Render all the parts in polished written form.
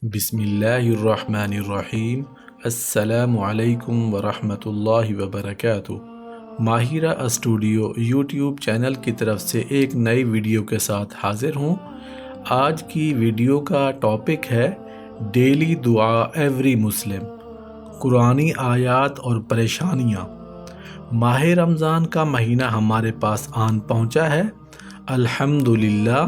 بسم اللہ الرحمن الرحیم۔ السلام علیکم ورحمۃ اللہ وبرکاتہ۔ ماہرہ اسٹوڈیو یوٹیوب چینل کی طرف سے ایک نئی ویڈیو کے ساتھ حاضر ہوں۔ آج کی ویڈیو کا ٹاپک ہے ڈیلی دعا ایوری مسلم، قرآنی آیات اور پریشانیاں۔ ماہ رمضان کا مہینہ ہمارے پاس آن پہنچا ہے۔ الحمدللہ،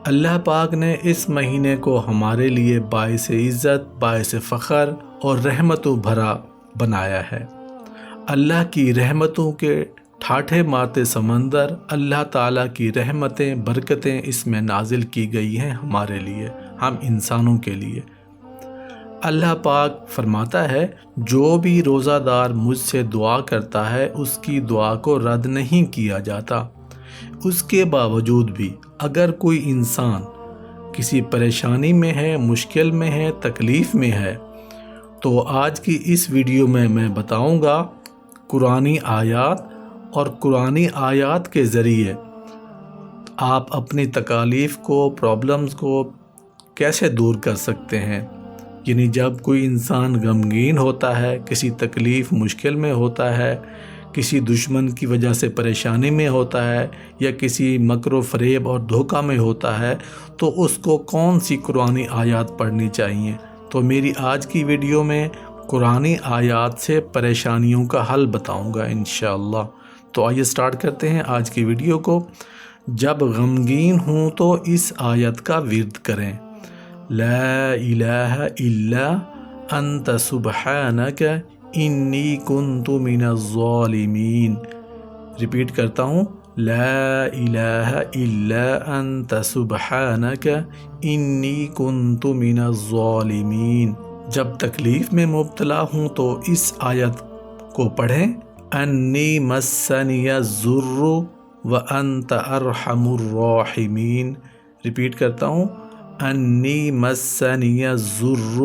اللہ پاک نے اس مہینے کو ہمارے لیے باعث عزت، باعث فخر اور رحمتوں بھرا بنایا ہے۔ اللہ کی رحمتوں کے ٹھاٹھے مارتے سمندر، اللہ تعالیٰ کی رحمتیں، برکتیں اس میں نازل کی گئی ہیں ہمارے لیے، ہم انسانوں کے لیے۔ اللہ پاک فرماتا ہے، جو بھی روزہ دار مجھ سے دعا کرتا ہے اس کی دعا کو رد نہیں کیا جاتا۔ اس کے باوجود بھی اگر کوئی انسان کسی پریشانی میں ہے، مشکل میں ہے، تکلیف میں ہے، تو آج کی اس ویڈیو میں بتاؤں گا قرآنی آیات اور قرآنی آیات کے ذریعے آپ اپنی تکالیف کو، پرابلمز کو کیسے دور کر سکتے ہیں۔ یعنی جب کوئی انسان غمگین ہوتا ہے، کسی تکلیف مشکل میں ہوتا ہے، کسی دشمن کی وجہ سے پریشانی میں ہوتا ہے، یا کسی مکر و فریب اور دھوکہ میں ہوتا ہے، تو اس کو کون سی قرآنی آیات پڑھنی چاہیے۔ تو میری آج کی ویڈیو میں قرآنی آیات سے پریشانیوں کا حل بتاؤں گا انشاءاللہ۔ تو آئیے سٹارٹ کرتے ہیں آج کی ویڈیو کو۔ جب غمگین ہوں تو اس آیت کا ورد کریں، لا الہ الا انت سبحانک انی کنت من الظالمین۔ ریپیٹ کرتا ہوں، لا الہ الا انت سبحانک انی کنت من الظالمین۔ جب تکلیف میں مبتلا ہوں تو اس آیت کو پڑھیں، انی مسنی الضر وانت ارحم الراحمین۔ ریپیٹ کرتا ہوں، انی مسنی الضر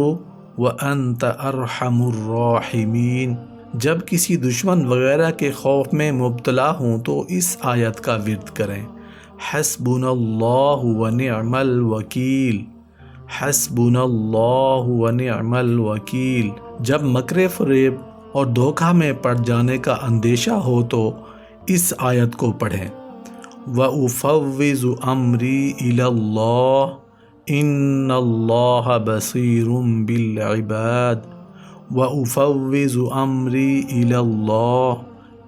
وانت ارحم الراحمین۔ جب کسی دشمن وغیرہ کے خوف میں مبتلا ہوں تو اس آیت کا ورد کریں، حسبنا اللہ ونعم الوکیل، حسبنا اللہ ونعم الوکیل۔ جب مکر فریب اور دھوکہ میں پڑ جانے کا اندیشہ ہو تو اس آیت کو پڑھیں، وَأُفَوِّضُ أَمْرِي إِلَى اللَّهِ إِنَّ اللَّهَ بَصِيرٌ بِالْعِبَادِ، وَأُفَوِّضُ أَمْرِي إِلَى اللَّهِ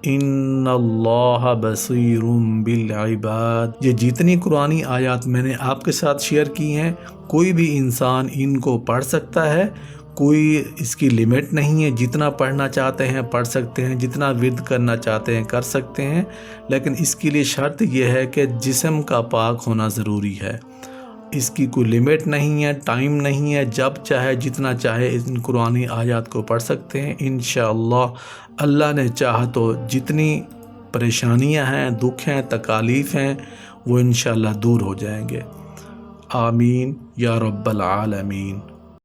إِنَّ اللَّهَ بَصِيرٌ بِالْعِبَادِ۔ یہ جتنی قرآنی آیات میں نے آپ کے ساتھ شیئر کی ہیں، کوئی بھی انسان ان کو پڑھ سکتا ہے، کوئی اس کی لمٹ نہیں ہے، جتنا پڑھنا چاہتے ہیں پڑھ سکتے ہیں، جتنا ورد کرنا چاہتے ہیں کر سکتے ہیں، لیکن اس کے لیے شرط یہ ہے کہ جسم کا پاک ہونا ضروری ہے۔ اس کی کوئی لمٹ نہیں ہے، ٹائم نہیں ہے، جب چاہے جتنا چاہے ان قرآنی آیات کو پڑھ سکتے ہیں انشاءاللہ۔ اللہ نے چاہا تو جتنی پریشانیاں ہیں، دکھ ہیں، تکالیف ہیں، وہ انشاءاللہ دور ہو جائیں گے۔ آمین یا رب العالمین۔